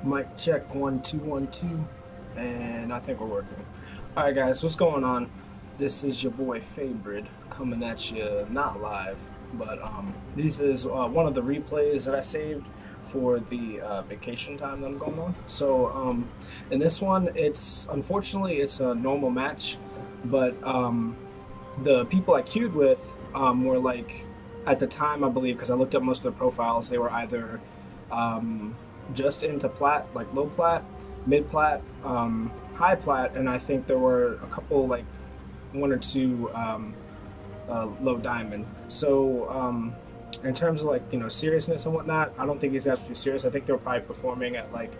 Mic check 1 2 1 2, and I think we're working. All right, guys, what's going on? This is your boy Fabrid coming at you, not live, but this is one of the replays that I saved for the vacation time that I'm going on. So in this one, it's unfortunately it's a normal match, but the people I queued with were like at the time I believe because I looked up most of their profiles, they were either just into plat, like low plat, mid plat, high plat, and I think there were a couple like one or two low diamond. So in terms of like seriousness and whatnot, I don't think these guys were too serious. I think they were probably performing at like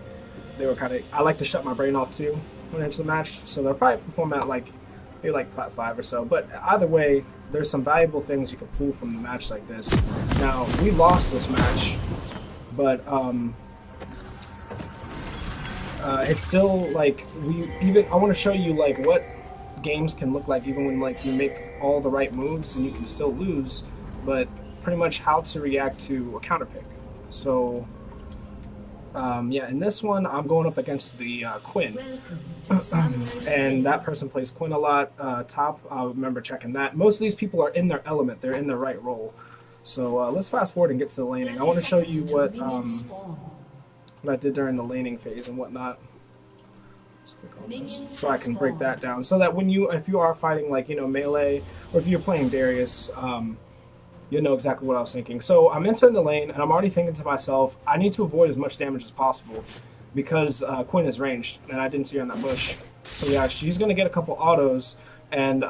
they were kind of. I like to shut my brain off too when it's the match, so they're probably performing at like maybe like plat 5 or so. But either way, there's some valuable things you can pull from a match like this. Now we lost this match, but it's still like I want to show you like what games can look like even when like you make all the right moves and you can still lose, but pretty much how to react to a counter pick. So yeah, in this one I'm going up against the Quinn, and that person plays Quinn a lot. Top, I remember checking that. Most of these people are in their element; they're in their right role. So let's fast forward and get to the laning. I want to show you what I did during the laning phase and whatnot. So I can break that down, so that if you are fighting like melee, or if you're playing Darius, you'll know exactly what I was thinking. So I'm entering the lane, and I'm already thinking to myself, I need to avoid as much damage as possible, because Quinn is ranged, and I didn't see her in that bush. So yeah, she's gonna get a couple autos, and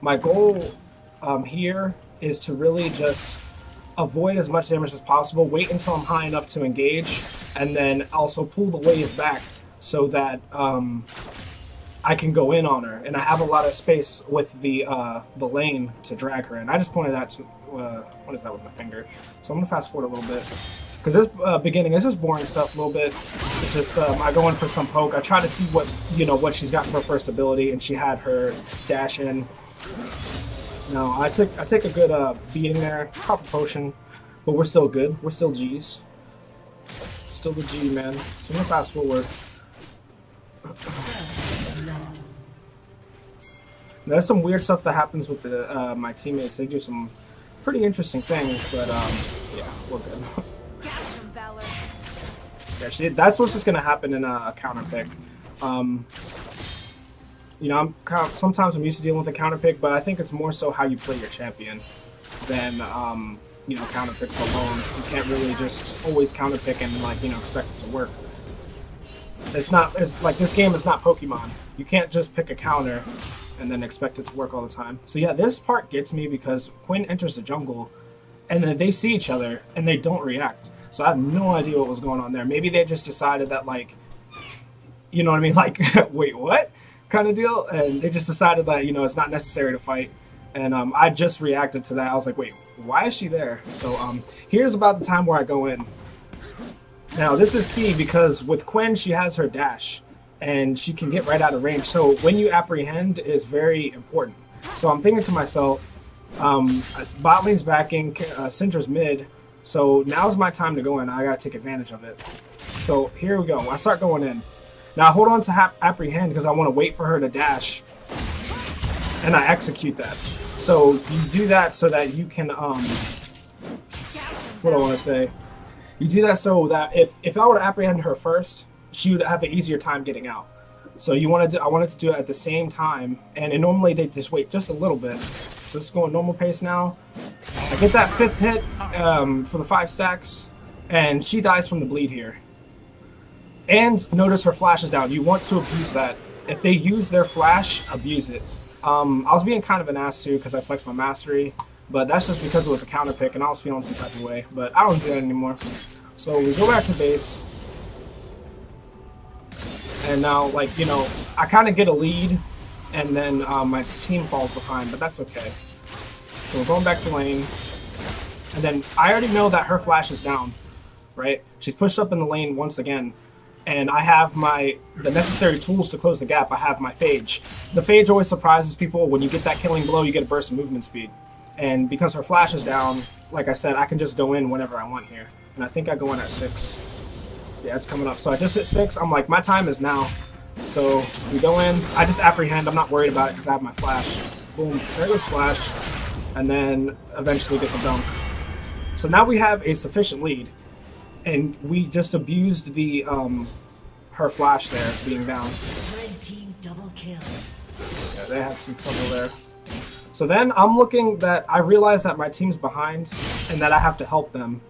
my goal here is to really just avoid as much damage as possible, wait until I'm high enough to engage, and then also pull the wave back so that I can go in on her, and I have a lot of space with the lane to drag her in. I just pointed that to what is that with my finger? So I'm gonna fast forward a little bit because this beginning is just boring stuff a little bit. It's just I go in for some poke. I try to see what she's got for her first ability, and she had her dash in. No, I take a good beating there, proper potion, but we're still good. We're still G's. Still the G, man. So I'm gonna fast forward. There's some weird stuff that happens with my teammates. They do some pretty interesting things, but yeah, we're good. Yeah, that's what's just gonna happen in a counter pick. Sometimes I'm used to dealing with a counter pick, but I think it's more so how you play your champion than counter picks alone. You can't really just always counter pick and expect it to work. It's like this game is not Pokemon. You can't just pick a counter and then expect it to work all the time. So yeah, this part gets me because Quinn enters the jungle and then they see each other and they don't react. So I have no idea what was going on there. Maybe they just decided that like, you know what I mean? Like, wait, what? Kind of deal. And they just decided that, it's not necessary to fight. And I just reacted to that. I was like, wait, why is she there? So here's about the time where I go in. Now, this is key because with Quinn, she has her dash, and she can get right out of range. So when you apprehend is very important. So I'm thinking to myself, bot lane's backing, Syndra's mid, so now's my time to go in. I gotta take advantage of it. So here we go. I start going in. Now I hold on to apprehend because I want to wait for her to dash, and I execute that. So you do that so that you can, what do I want to say? You do that so that if I were to apprehend her first, she would have an easier time getting out. So I wanted to do it at the same time, and normally they just wait just a little bit. So let's go in normal pace now. I get that 5th hit for the 5 stacks, and she dies from the bleed here. And notice her flash is down. You want to abuse that. If they use their flash, abuse it. I was being kind of an ass too because I flexed my mastery. But that's just because it was a counter pick and I was feeling some type of way. But I don't do that anymore. So we go back to base. And now, like, I kind of get a lead. And then my team falls behind. But that's okay. So we're going back to lane. And then I already know that her flash is down. Right? She's pushed up in the lane once again. And I have the necessary tools to close the gap. I have my phage. The phage always surprises people. When you get that killing blow, you get a burst of movement speed. And because her flash is down, like I said, I can just go in whenever I want here. And I think I go in at 6. Yeah, it's coming up. So I just hit 6. I'm like, my time is now. So we go in. I just apprehend. I'm not worried about it because I have my flash. Boom. There goes flash. And then eventually get the dunk. So now we have a sufficient lead. And we just abused the her flash there being down. Red team double kill. Yeah, they had some trouble there. So then I'm looking that I realize that my team's behind and that I have to help them.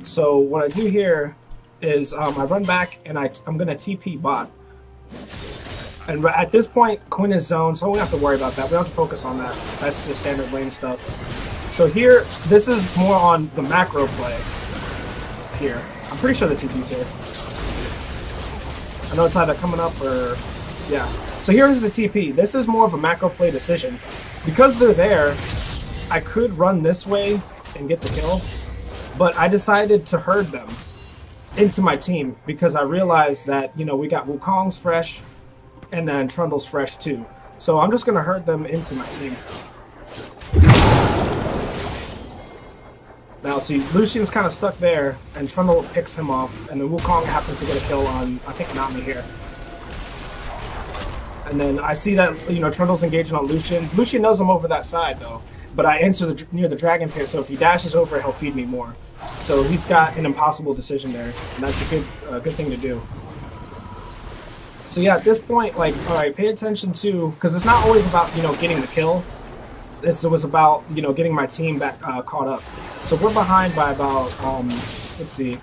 So what I do here is I run back and I'm going to TP bot. And at this point, Quinn is zoned, so we don't have to worry about that. We don't have to focus on that. That's just standard lane stuff. So here, this is more on the macro play here. I'm pretty sure the TP's here. I know it's either coming up or... yeah. So here's the TP. This is more of a macro play decision. Because they're there, I could run this way and get the kill, but I decided to herd them into my team because I realized that, you know, we got Wukong's fresh and then Trundle's fresh too. So I'm just going to herd them into my team. Now, see, Lucian's kind of stuck there, and Trundle picks him off, and then Wukong happens to get a kill on, I think, Nami here. And then I see that, you know, Trundle's engaging on Lucian. Lucian knows I'm over that side, though. But I enter near the Dragon Pit, so if he dashes over, he'll feed me more. So he's got an impossible decision there, and that's a good thing to do. So yeah, at this point, like, all right, pay attention to, because it's not always about, you know, getting the kill. This was about, you know, getting my team back caught up. So we're behind by about, let's see,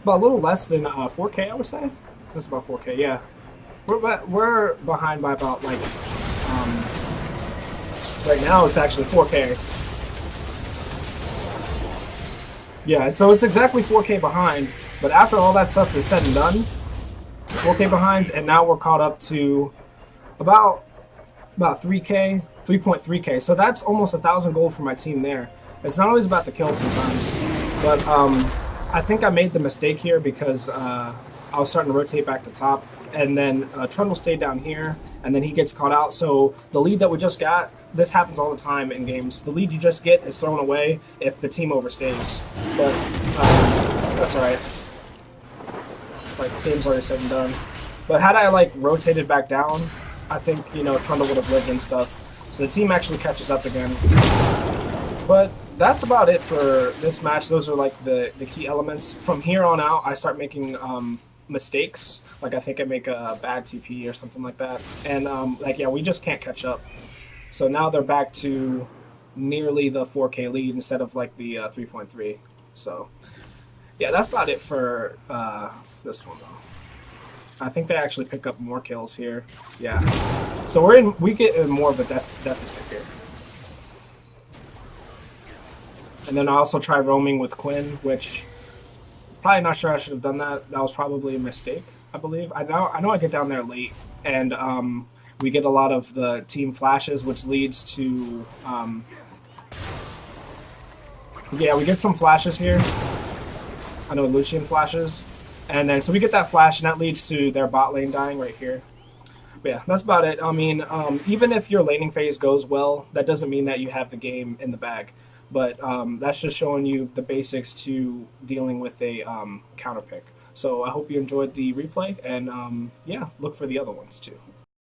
about a little less than 4K, I would say. That's about 4K, yeah. We're behind by about, like, right now it's actually 4K. Yeah, so it's exactly 4K behind, but after all that stuff is said and done, 4K behind, and now we're caught up to about 3K, 3.3K. So that's almost 1,000 gold for my team there. It's not always about the kill sometimes, but I think I made the mistake here because I was starting to rotate back to top, and then Trundle stayed down here, and then he gets caught out. So the lead that we just got, this happens all the time in games. The lead you just get is thrown away if the team overstays, but that's all right. Like, game's already said and done. But had I, like, rotated back down, I think, you know, Trundle would have lived and stuff. So the team actually catches up again. But that's about it for this match. Those are, like, the key elements. From here on out, I start making mistakes. Like, I think I make a bad TP or something like that. And, like, yeah, we just can't catch up. So now they're back to nearly the 4K lead instead of, like, the 3.3. So, yeah, that's about it for this one, though. I think they actually pick up more kills here. Yeah. So we get in more of a deficit here. And then I also try roaming with Quinn, which probably not sure I should have done that. That was probably a mistake, I believe. I know I get down there late, and we get a lot of the team flashes, which leads to yeah, we get some flashes here. I know Lucian flashes. And then, so we get that flash, and that leads to their bot lane dying right here. But yeah, that's about it. I mean, even if your laning phase goes well, that doesn't mean that you have the game in the bag. But that's just showing you the basics to dealing with a counter pick. So I hope you enjoyed the replay, and yeah, look for the other ones too.